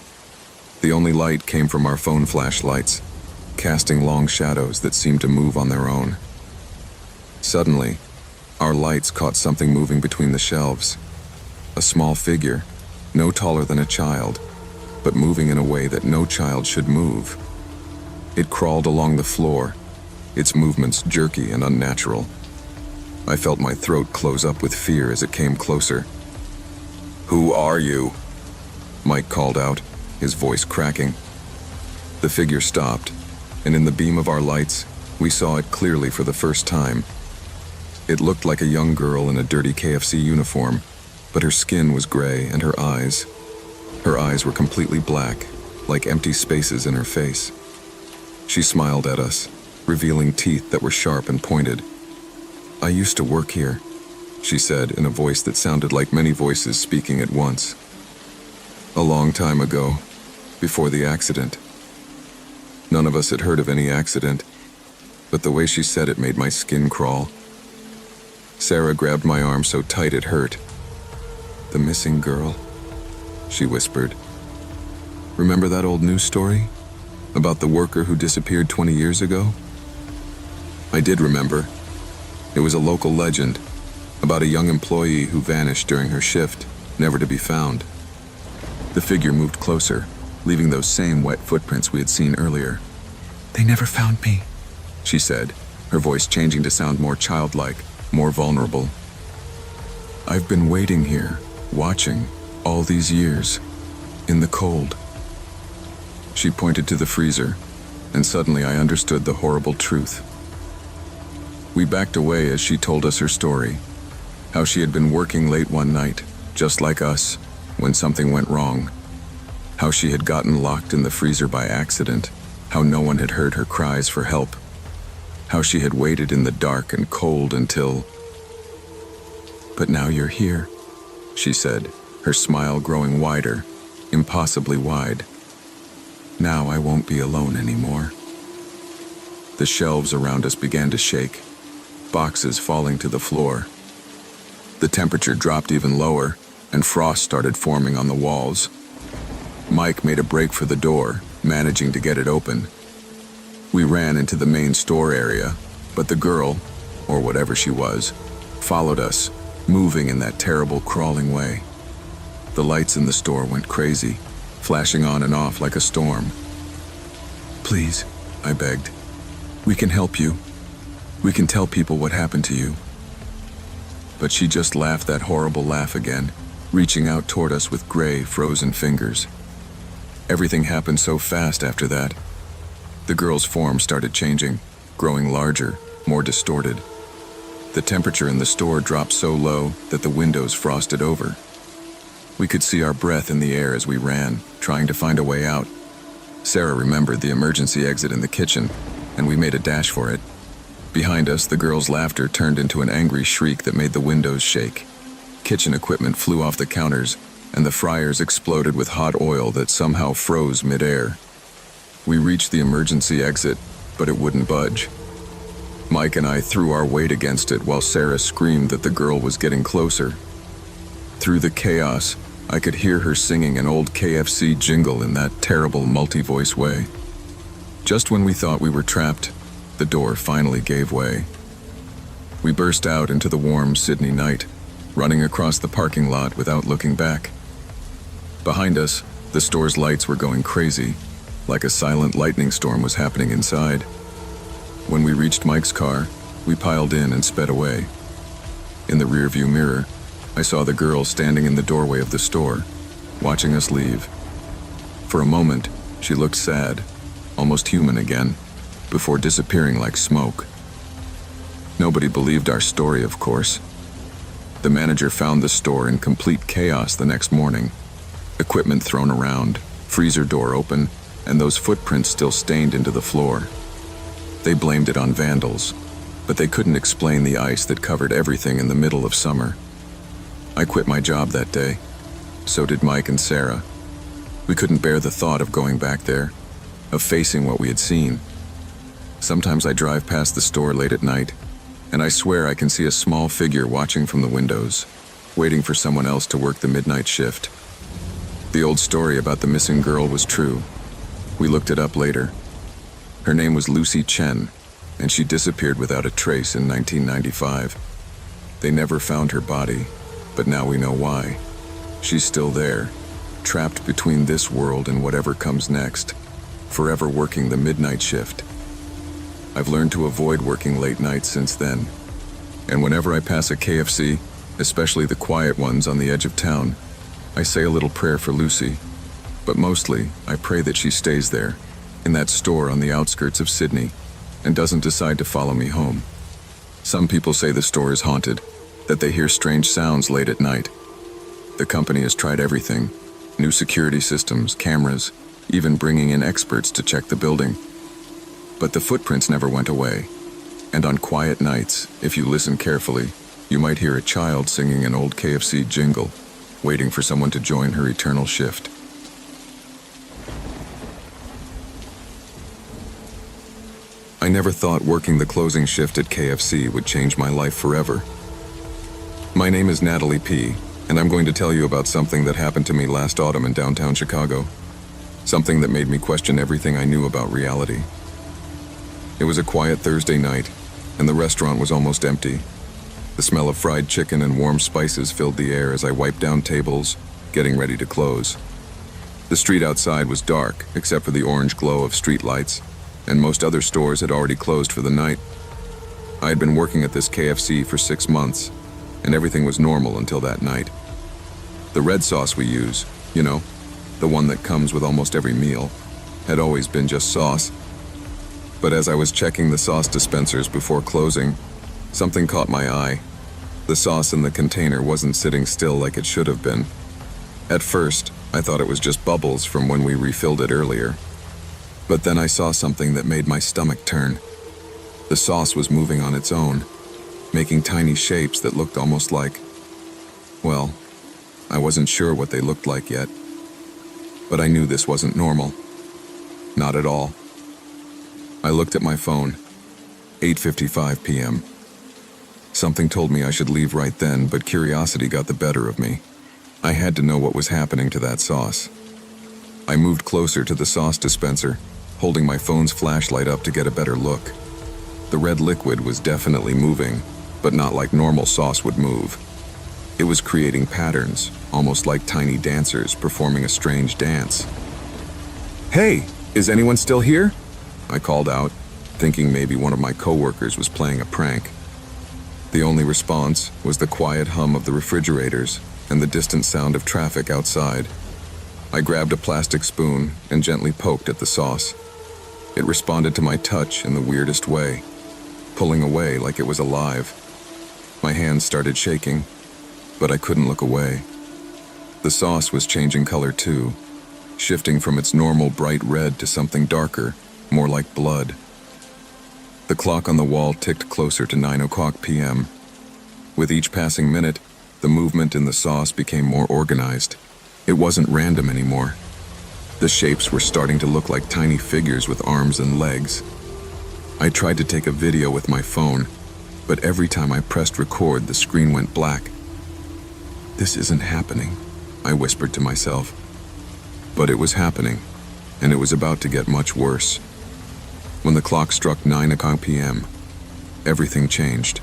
The only light came from our phone flashlights, casting long shadows that seemed to move on their own. Suddenly, our lights caught something moving between the shelves. A small figure, no taller than a child, but moving in a way that no child should move. It crawled along the floor, its movements jerky and unnatural. I felt my throat close up with fear as it came closer. "Who are you?" Mike called out, his voice cracking. The figure stopped, and in the beam of our lights, We saw it clearly for the first time. It looked like a young girl in a dirty KFC uniform, but her skin was gray and her eyes were completely black, like empty spaces in her face. She smiled at us, revealing teeth that were sharp and pointed. "I used to work here," she said in a voice that sounded like many voices speaking at once. "A long time ago, before the accident." None of us had heard of any accident, but the way she said it made my skin crawl. Sarah grabbed my arm so tight it hurt. "The missing girl," she whispered. "Remember that old news story? About the worker who disappeared 20 years ago?" I did remember. It was a local legend, about a young employee who vanished during her shift, never to be found. The figure moved closer, leaving those same wet footprints we had seen earlier. "They never found me," she said, her voice changing to sound more childlike, more vulnerable. "I've been waiting here, watching, all these years, in the cold." She pointed to the freezer, and suddenly I understood the horrible truth. We backed away as she told us her story, how she had been working late one night, just like us, when something went wrong. How she had gotten locked in the freezer by accident, how no one had heard her cries for help. How she had waited in the dark and cold until... "But now you're here," she said, her smile growing wider, impossibly wide. "Now I won't be alone anymore." The shelves around us began to shake, boxes falling to the floor. The temperature dropped even lower, and frost started forming on the walls. Mike made a break for the door, managing to get it open. We ran into the main store area, but the girl, or whatever she was, followed us, moving in that terrible crawling way. The lights in the store went crazy, flashing on and off like a storm. "Please," I begged. "We can help you. We can tell people what happened to you." But she just laughed that horrible laugh again, reaching out toward us with gray, frozen fingers. Everything happened so fast after that. The girl's form started changing, growing larger, more distorted. The temperature in the store dropped so low that the windows frosted over. We could see our breath in the air as we ran, trying to find a way out. Sarah remembered the emergency exit in the kitchen, and we made a dash for it. Behind us, the girl's laughter turned into an angry shriek that made the windows shake. Kitchen equipment flew off the counters, and the fryers exploded with hot oil that somehow froze mid-air. We reached the emergency exit, but it wouldn't budge. Mike and I threw our weight against it while Sarah screamed that the girl was getting closer. Through the chaos, I could hear her singing an old KFC jingle in that terrible multi-voice way. Just when we thought we were trapped, the door finally gave way. We burst out into the warm Sydney night, running across the parking lot without looking back. Behind us, the store's lights were going crazy, like a silent lightning storm was happening inside. When we reached Mike's car, we piled in and sped away. In the rearview mirror, I saw the girl standing in the doorway of the store, watching us leave. For a moment, she looked sad, almost human again, before disappearing like smoke. Nobody believed our story, of course. The manager found the store in complete chaos the next morning. Equipment thrown around, freezer door open, and those footprints still stained into the floor. They blamed it on vandals, but they couldn't explain the ice that covered everything in the middle of summer. I quit my job that day. So did Mike and Sarah. We couldn't bear the thought of going back there, of facing what we had seen. Sometimes I drive past the store late at night, and I swear I can see a small figure watching from the windows, waiting for someone else to work the midnight shift. The old story about the missing girl was true. We looked it up later. Her name was Lucy Chen, and she disappeared without a trace in 1995. They never found her body, but now we know why. She's still there, trapped between this world and whatever comes next, forever working the midnight shift. I've learned to avoid working late nights since then, and whenever I pass a KFC, especially the quiet ones on the edge of town, I say a little prayer for Lucy, but mostly I pray that she stays there, in that store on the outskirts of Sydney, and doesn't decide to follow me home. Some people say the store is haunted, that they hear strange sounds late at night. The company has tried everything: new security systems, cameras, even bringing in experts to check the building. But the footprints never went away. And on quiet nights, if you listen carefully, you might hear a child singing an old KFC jingle, waiting for someone to join her eternal shift. I never thought working the closing shift at KFC would change my life forever. My name is Natalie P., and I'm going to tell you about something that happened to me last autumn in downtown Chicago. Something that made me question everything I knew about reality. It was a quiet Thursday night, and the restaurant was almost empty. The smell of fried chicken and warm spices filled the air as I wiped down tables, getting ready to close. The street outside was dark, except for the orange glow of street lights, and most other stores had already closed for the night. I had been working at this KFC for 6 months, and everything was normal until that night. The red sauce we use, you know, the one that comes with almost every meal, had always been just sauce. But as I was checking the sauce dispensers before closing, something caught my eye. The sauce in the container wasn't sitting still like it should have been. At first, I thought it was just bubbles from when we refilled it earlier. But then I saw something that made my stomach turn. The sauce was moving on its own, making tiny shapes that looked almost like... Well, I wasn't sure what they looked like yet. But I knew this wasn't normal. Not at all. I looked at my phone. 8:55 p.m. Something told me I should leave right then, but curiosity got the better of me. I had to know what was happening to that sauce. I moved closer to the sauce dispenser, holding my phone's flashlight up to get a better look. The red liquid was definitely moving, but not like normal sauce would move. It was creating patterns, almost like tiny dancers performing a strange dance. "Hey, is anyone still here?" I called out, thinking maybe one of my coworkers was playing a prank. The only response was the quiet hum of the refrigerators and the distant sound of traffic outside. I grabbed a plastic spoon and gently poked at the sauce. It responded to my touch in the weirdest way, pulling away like it was alive. My hands started shaking, but I couldn't look away. The sauce was changing color too, shifting from its normal bright red to something darker, more like blood. The clock on the wall ticked closer to 9 o'clock p.m. With each passing minute, the movement in the sauce became more organized. It wasn't random anymore. The shapes were starting to look like tiny figures with arms and legs. I tried to take a video with my phone, but every time I pressed record, the screen went black. "This isn't happening," I whispered to myself. But it was happening, and it was about to get much worse. When the clock struck 9 o'clock p.m., everything changed.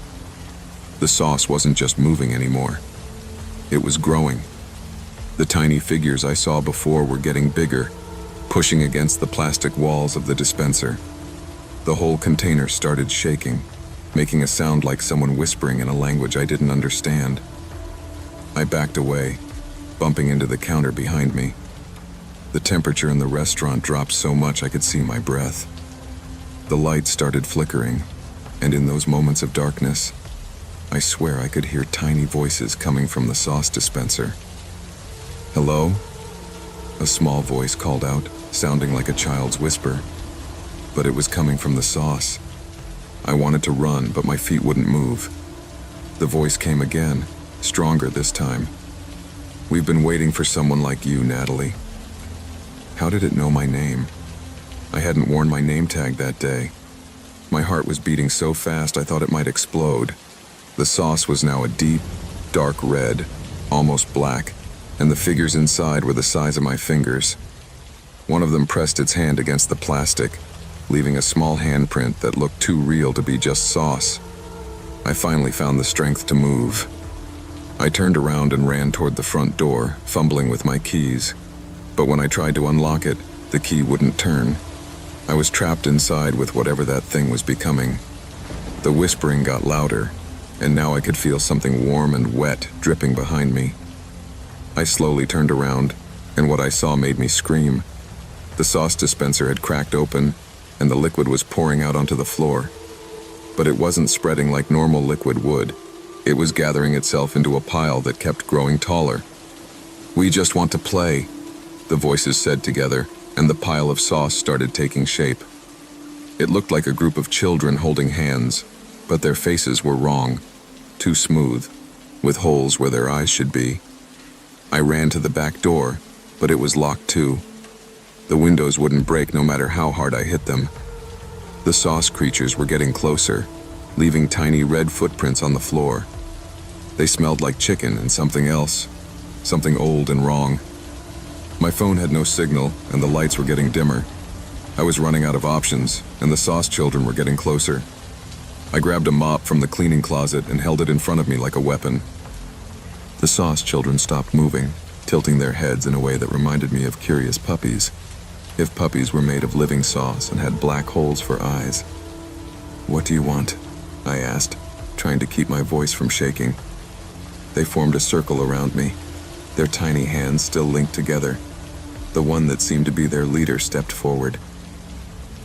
The sauce wasn't just moving anymore. It was growing. The tiny figures I saw before were getting bigger, pushing against the plastic walls of the dispenser. The whole container started shaking, making a sound like someone whispering in a language I didn't understand. I backed away, bumping into the counter behind me. The temperature in the restaurant dropped so much I could see my breath. The lights started flickering, and in those moments of darkness, I swear I could hear tiny voices coming from the sauce dispenser. "Hello?" A small voice called out, sounding like a child's whisper. But it was coming from the sauce. I wanted to run, but my feet wouldn't move. The voice came again, stronger this time. "We've been waiting for someone like you, Natalie." How did it know my name? I hadn't worn my name tag that day. My heart was beating so fast I thought it might explode. The sauce was now a deep, dark red, almost black, and the figures inside were the size of my fingers. One of them pressed its hand against the plastic, leaving a small handprint that looked too real to be just sauce. I finally found the strength to move. I turned around and ran toward the front door, fumbling with my keys. But when I tried to unlock it, the key wouldn't turn. I was trapped inside with whatever that thing was becoming. The whispering got louder, and now I could feel something warm and wet dripping behind me. I slowly turned around, and what I saw made me scream. The sauce dispenser had cracked open, and the liquid was pouring out onto the floor. But it wasn't spreading like normal liquid would. It was gathering itself into a pile that kept growing taller. "We just want to play," the voices said together, and the pile of sauce started taking shape. It looked like a group of children holding hands, but their faces were wrong, too smooth, with holes where their eyes should be. I ran to the back door, but it was locked too. The windows wouldn't break no matter how hard I hit them. The sauce creatures were getting closer, leaving tiny red footprints on the floor. They smelled like chicken and something else, something old and wrong. My phone had no signal, and the lights were getting dimmer. I was running out of options, and the sauce children were getting closer. I grabbed a mop from the cleaning closet and held it in front of me like a weapon. The sauce children stopped moving, tilting their heads in a way that reminded me of curious puppies, if puppies were made of living sauce and had black holes for eyes. "What do you want?" I asked, trying to keep my voice from shaking. They formed a circle around me, their tiny hands still linked together. The one that seemed to be their leader stepped forward.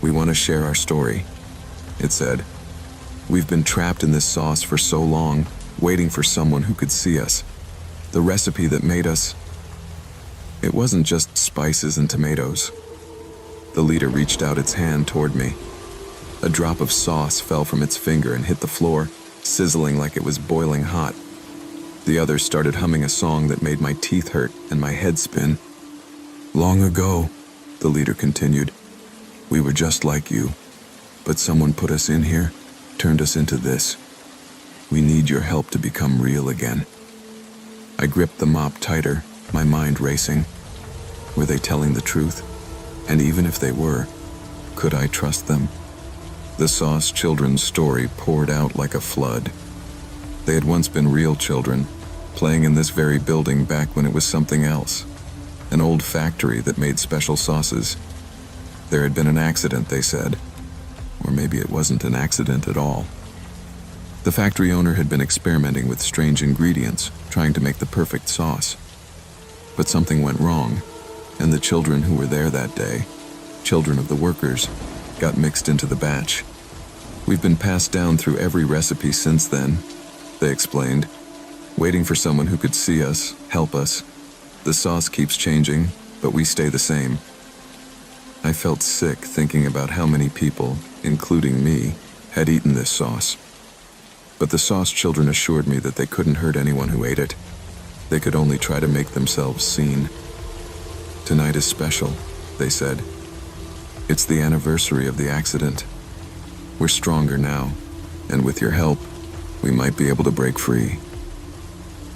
"We want to share our story," it said. "We've been trapped in this sauce for so long, waiting for someone who could see us. The recipe that made us..." It wasn't just spices and tomatoes. The leader reached out its hand toward me. A drop of sauce fell from its finger and hit the floor, sizzling like it was boiling hot. The others started humming a song that made my teeth hurt and my head spin. "Long ago," the leader continued, "we were just like you, but someone put us in here, turned us into this. We need your help to become real again." I gripped the mop tighter, my mind racing. Were they telling the truth? And even if they were, could I trust them? The sauce children's story poured out like a flood. They had once been real children, playing in this very building back when it was something else. An old factory that made special sauces. There had been an accident, they said. Or maybe it wasn't an accident at all. The factory owner had been experimenting with strange ingredients, trying to make the perfect sauce. But something went wrong, and the children who were there that day, children of the workers, got mixed into the batch. "We've been passed down through every recipe since then," they explained, "waiting for someone who could see us, help us. The sauce keeps changing, but we stay the same." I felt sick thinking about how many people, including me, had eaten this sauce. But the sauce children assured me that they couldn't hurt anyone who ate it. They could only try to make themselves seen. "Tonight is special," they said. "It's the anniversary of the accident. We're stronger now, and with your help, we might be able to break free."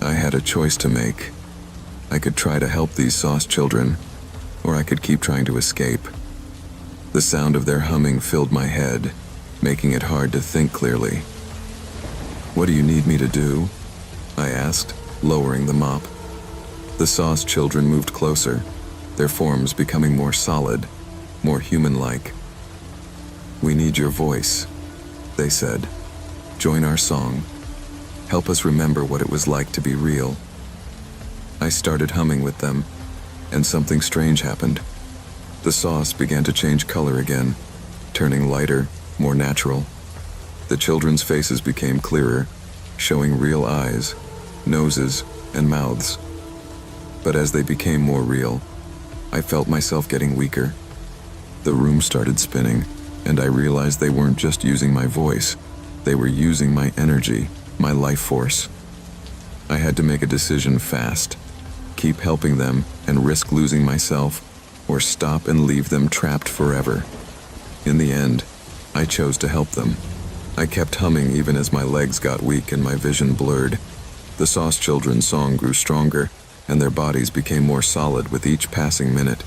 I had a choice to make. I could try to help these sauce children, or I could keep trying to escape. The sound of their humming filled my head, making it hard to think clearly. "What do you need me to do?" I asked, lowering the mop. The sauce children moved closer, their forms becoming more solid, more human-like. "We need your voice," they said. "Join our song. Help us remember what it was like to be real." I started humming with them, and something strange happened. The sauce began to change color again, turning lighter, more natural. The children's faces became clearer, showing real eyes, noses, and mouths. But as they became more real, I felt myself getting weaker. The room started spinning, and I realized they weren't just using my voice. They were using my energy, my life force. I had to make a decision fast. Keep helping them and risk losing myself, or stop and leave them trapped forever. In the end, I chose to help them. I kept humming even as my legs got weak and my vision blurred. The sauce children's song grew stronger, and their bodies became more solid with each passing minute.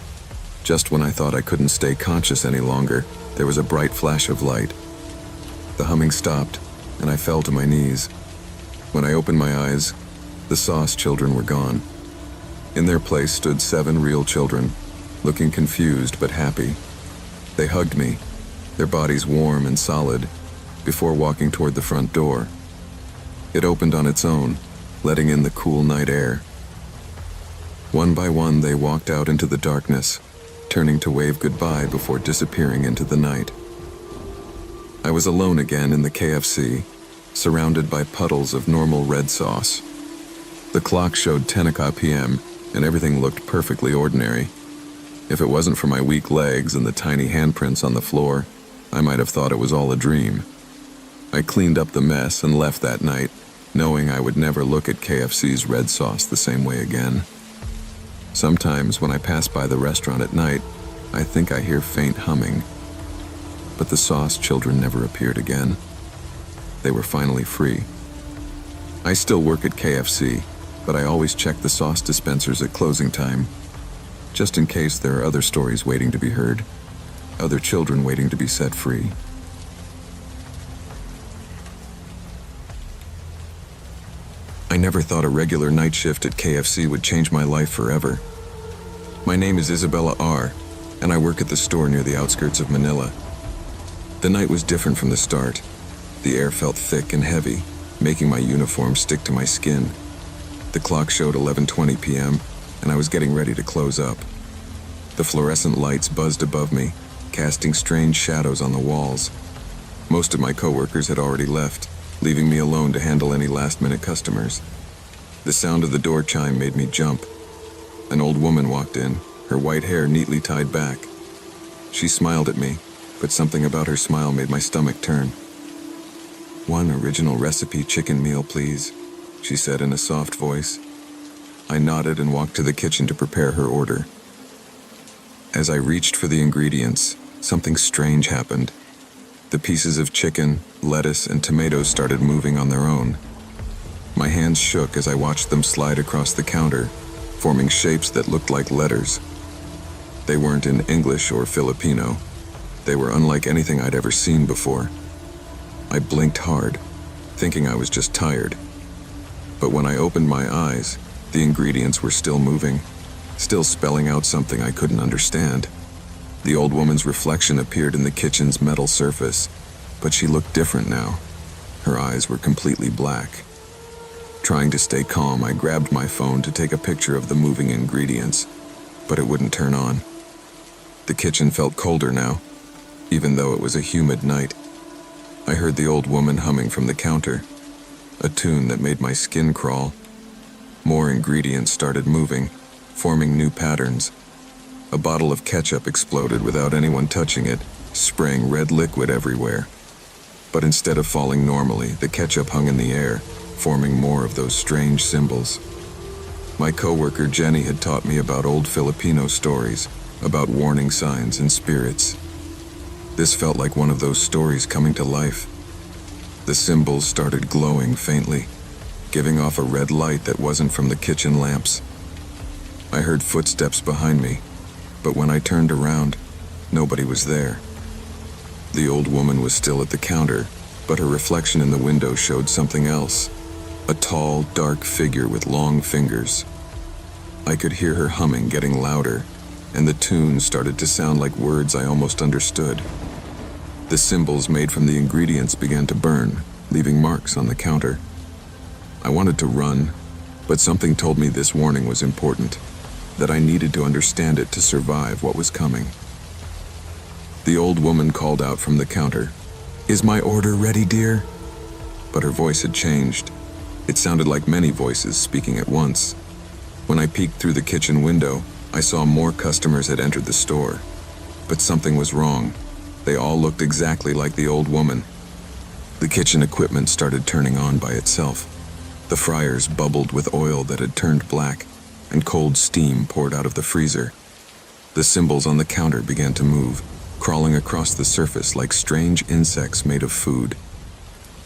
Just when I thought I couldn't stay conscious any longer, there was a bright flash of light. The humming stopped, and I fell to my knees. When I opened my eyes, the sauce children were gone. In their place stood 7 real children, looking confused but happy. They hugged me, their bodies warm and solid, before walking toward the front door. It opened on its own, letting in the cool night air. One by one, they walked out into the darkness, turning to wave goodbye before disappearing into the night. I was alone again in the KFC, surrounded by puddles of normal red sauce. The clock showed 10 o'clock p.m., and everything looked perfectly ordinary. If it wasn't for my weak legs and the tiny handprints on the floor, I might have thought it was all a dream. I cleaned up the mess and left that night, knowing I would never look at KFC's red sauce the same way again. Sometimes when I pass by the restaurant at night, I think I hear faint humming. But the sauce children never appeared again. They were finally free. I still work at KFC, but I always check the sauce dispensers at closing time, just in case there are other stories waiting to be heard, other children waiting to be set free. I never thought a regular night shift at KFC would change my life forever. My name is Isabella R., and I work at the store near the outskirts of Manila. The night was different from the start. The air felt thick and heavy, making my uniform stick to my skin. The clock showed 11:20 p.m., and I was getting ready to close up. The fluorescent lights buzzed above me, casting strange shadows on the walls. Most of my coworkers had already left, leaving me alone to handle any last-minute customers. The sound of the door chime made me jump. An old woman walked in, her white hair neatly tied back. She smiled at me, but something about her smile made my stomach turn. "One original recipe chicken meal, please," she said in a soft voice. I nodded and walked to the kitchen to prepare her order. As I reached for the ingredients, something strange happened. The pieces of chicken, lettuce, and tomatoes started moving on their own. My hands shook as I watched them slide across the counter, forming shapes that looked like letters. They weren't in English or Filipino. They were unlike anything I'd ever seen before. I blinked hard, thinking I was just tired. But when I opened my eyes, the ingredients were still moving, still spelling out something I couldn't understand. The old woman's reflection appeared in the kitchen's metal surface, but she looked different now. Her eyes were completely black. Trying to stay calm, I grabbed my phone to take a picture of the moving ingredients, but it wouldn't turn on. The kitchen felt colder now, even though it was a humid night. I heard the old woman humming from the counter, a tune that made my skin crawl. More ingredients started moving, forming new patterns. A bottle of ketchup exploded without anyone touching it, spraying red liquid everywhere. But instead of falling normally, the ketchup hung in the air, forming more of those strange symbols. My coworker Jenny had taught me about old Filipino stories, about warning signs and spirits. This felt like one of those stories coming to life. The symbols started glowing faintly, giving off a red light that wasn't from the kitchen lamps. I heard footsteps behind me, but when I turned around, nobody was there. The old woman was still at the counter, but her reflection in the window showed something else. A tall, dark figure with long fingers. I could hear her humming getting louder, and the tune started to sound like words I almost understood. The symbols made from the ingredients began to burn, leaving marks on the counter. I wanted to run, but something told me this warning was important, that I needed to understand it to survive what was coming. The old woman called out from the counter, "Is my order ready, dear?" But her voice had changed. It sounded like many voices speaking at once. When I peeked through the kitchen window, I saw more customers had entered the store. But something was wrong. They all looked exactly like the old woman. The kitchen equipment started turning on by itself. The fryers bubbled with oil that had turned black, and cold steam poured out of the freezer. The symbols on the counter began to move, crawling across the surface like strange insects made of food.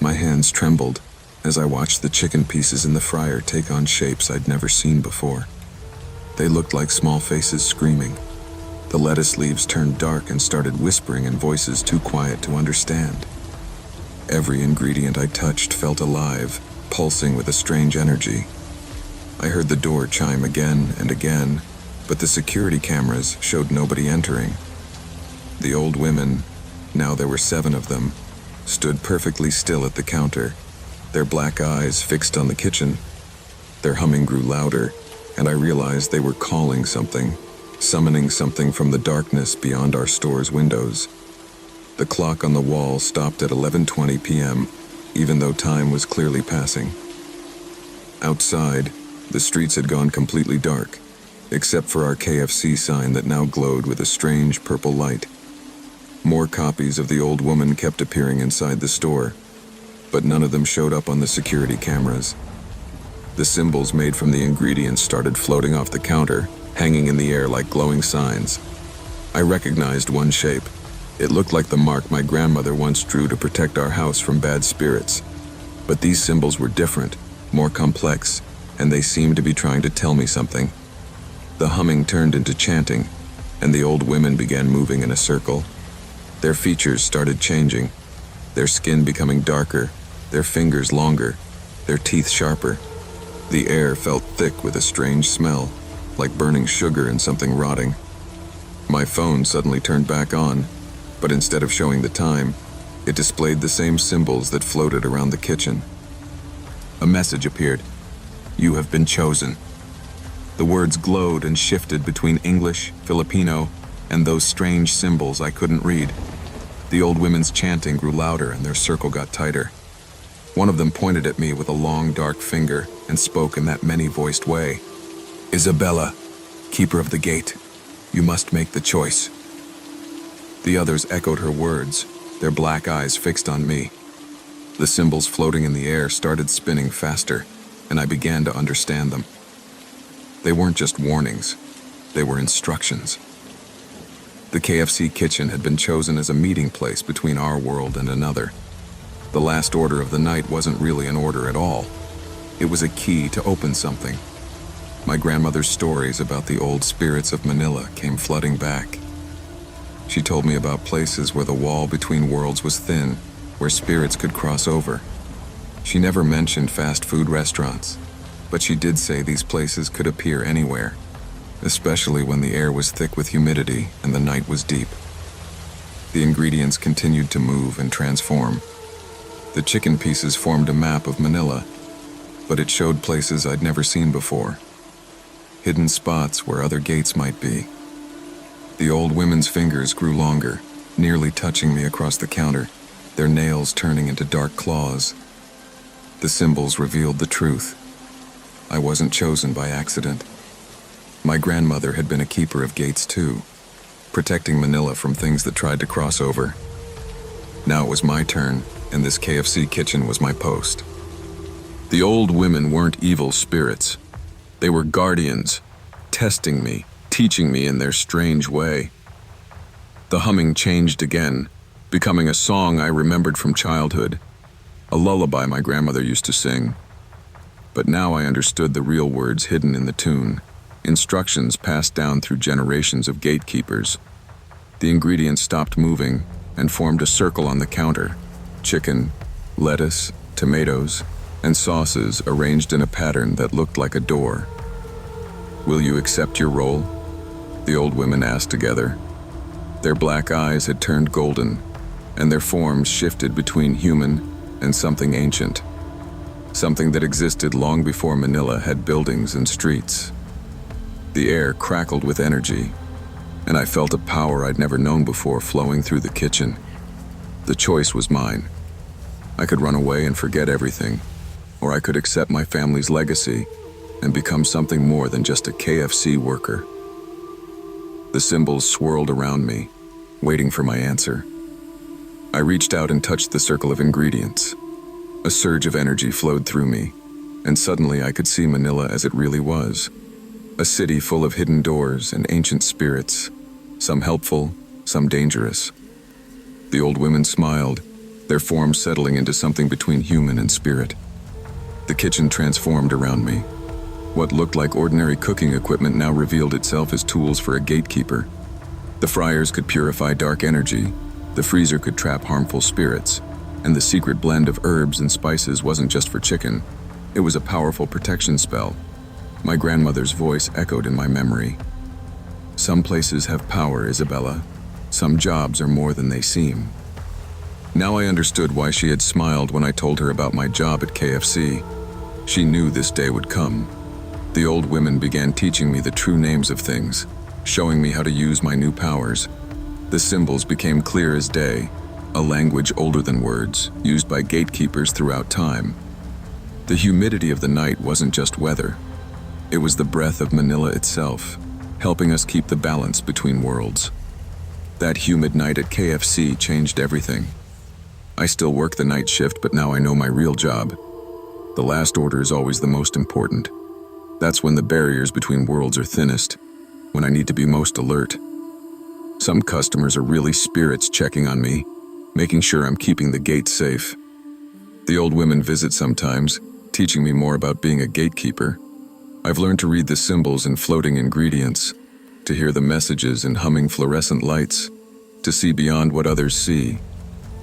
My hands trembled as I watched the chicken pieces in the fryer take on shapes I'd never seen before. They looked like small faces screaming. The lettuce leaves turned dark and started whispering in voices too quiet to understand. Every ingredient I touched felt alive, pulsing with a strange energy. I heard the door chime again and again, but the security cameras showed nobody entering. The old women, now there were 7 of them, stood perfectly still at the counter, their black eyes fixed on the kitchen. Their humming grew louder, and I realized they were calling something summoning something from the darkness beyond our store's windows. The clock on the wall stopped at 11:20 p.m., even though time was clearly passing. Outside, the streets had gone completely dark, except for our KFC sign that now glowed with a strange purple light. More copies of the old woman kept appearing inside the store, but none of them showed up on the security cameras. The symbols made from the ingredients started floating off the counter, hanging in the air like glowing signs. I recognized one shape. It looked like the mark my grandmother once drew to protect our house from bad spirits. But these symbols were different, more complex, and they seemed to be trying to tell me something. The humming turned into chanting, and the old women began moving in a circle. Their features started changing, their skin becoming darker, their fingers longer, their teeth sharper. The air felt thick with a strange smell, like burning sugar in something rotting. My phone suddenly turned back on, but instead of showing the time, it displayed the same symbols that floated around the kitchen. A message appeared. "You have been chosen." The words glowed and shifted between English, Filipino, and those strange symbols I couldn't read. The old women's chanting grew louder and their circle got tighter. One of them pointed at me with a long, dark finger and spoke in that many-voiced way. "Isabella, keeper of the gate, you must make the choice." The others echoed her words, their black eyes fixed on me. The symbols floating in the air started spinning faster, and I began to understand them. They weren't just warnings, they were instructions. The KFC kitchen had been chosen as a meeting place between our world and another. The last order of the night wasn't really an order at all. It was a key to open something. My grandmother's stories about the old spirits of Manila came flooding back. She told me about places where the wall between worlds was thin, where spirits could cross over. She never mentioned fast food restaurants, but she did say these places could appear anywhere, especially when the air was thick with humidity and the night was deep. The ingredients continued to move and transform. The chicken pieces formed a map of Manila, but it showed places I'd never seen before. Hidden spots where other gates might be. The old women's fingers grew longer, nearly touching me across the counter, their nails turning into dark claws. The symbols revealed the truth. I wasn't chosen by accident. My grandmother had been a keeper of gates too, protecting Manila from things that tried to cross over. Now it was my turn, and this KFC kitchen was my post. The old women weren't evil spirits. They were guardians, testing me, teaching me in their strange way. The humming changed again, becoming a song I remembered from childhood, a lullaby my grandmother used to sing. But now I understood the real words hidden in the tune, instructions passed down through generations of gatekeepers. The ingredients stopped moving and formed a circle on the counter. Chicken, lettuce, tomatoes, and sauces arranged in a pattern that looked like a door. "Will you accept your role?" the old women asked together. Their black eyes had turned golden, and their forms shifted between human and something ancient, something that existed long before Manila had buildings and streets. The air crackled with energy, and I felt a power I'd never known before flowing through the kitchen. The choice was mine. I could run away and forget everything, or I could accept my family's legacy and become something more than just a KFC worker. The symbols swirled around me, waiting for my answer. I reached out and touched the circle of ingredients. A surge of energy flowed through me, and suddenly I could see Manila as it really was. A city full of hidden doors and ancient spirits, some helpful, some dangerous. The old women smiled, their forms settling into something between human and spirit. The kitchen transformed around me. What looked like ordinary cooking equipment now revealed itself as tools for a gatekeeper. The fryers could purify dark energy, the freezer could trap harmful spirits, and the secret blend of herbs and spices wasn't just for chicken, it was a powerful protection spell. My grandmother's voice echoed in my memory. "Some places have power, Isabella. Some jobs are more than they seem." Now I understood why she had smiled when I told her about my job at KFC. She knew this day would come. The old women began teaching me the true names of things, showing me how to use my new powers. The symbols became clear as day, a language older than words, used by gatekeepers throughout time. The humidity of the night wasn't just weather. It was the breath of Manila itself, helping us keep the balance between worlds. That humid night at KFC changed everything. I still work the night shift, but now I know my real job. The last order is always the most important. That's when the barriers between worlds are thinnest, when I need to be most alert. Some customers are really spirits checking on me, making sure I'm keeping the gate safe. The old women visit sometimes, teaching me more about being a gatekeeper. I've learned to read the symbols and floating ingredients, to hear the messages in humming fluorescent lights, to see beyond what others see.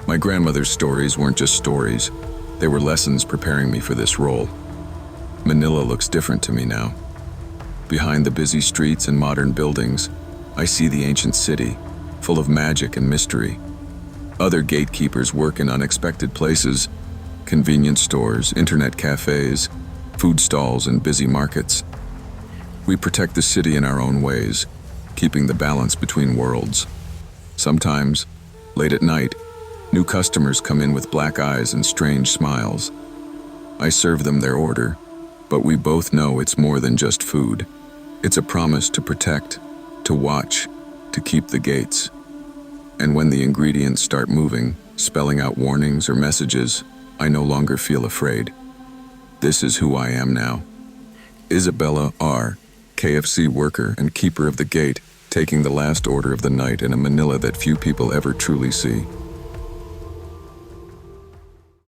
My grandmother's stories weren't just stories, they were lessons preparing me for this role. Manila looks different to me now. Behind the busy streets and modern buildings, I see the ancient city, full of magic and mystery. Other gatekeepers work in unexpected places: convenience stores, internet cafes, food stalls, and busy markets. We protect the city in our own ways, keeping the balance between worlds. Sometimes, late at night, new customers come in with black eyes and strange smiles. I serve them their order, but we both know it's more than just food. It's a promise to protect, to watch, to keep the gates. And when the ingredients start moving, spelling out warnings or messages, I no longer feel afraid. This is who I am now. Isabella R., KFC worker and keeper of the gate, taking the last order of the night in a Manila that few people ever truly see.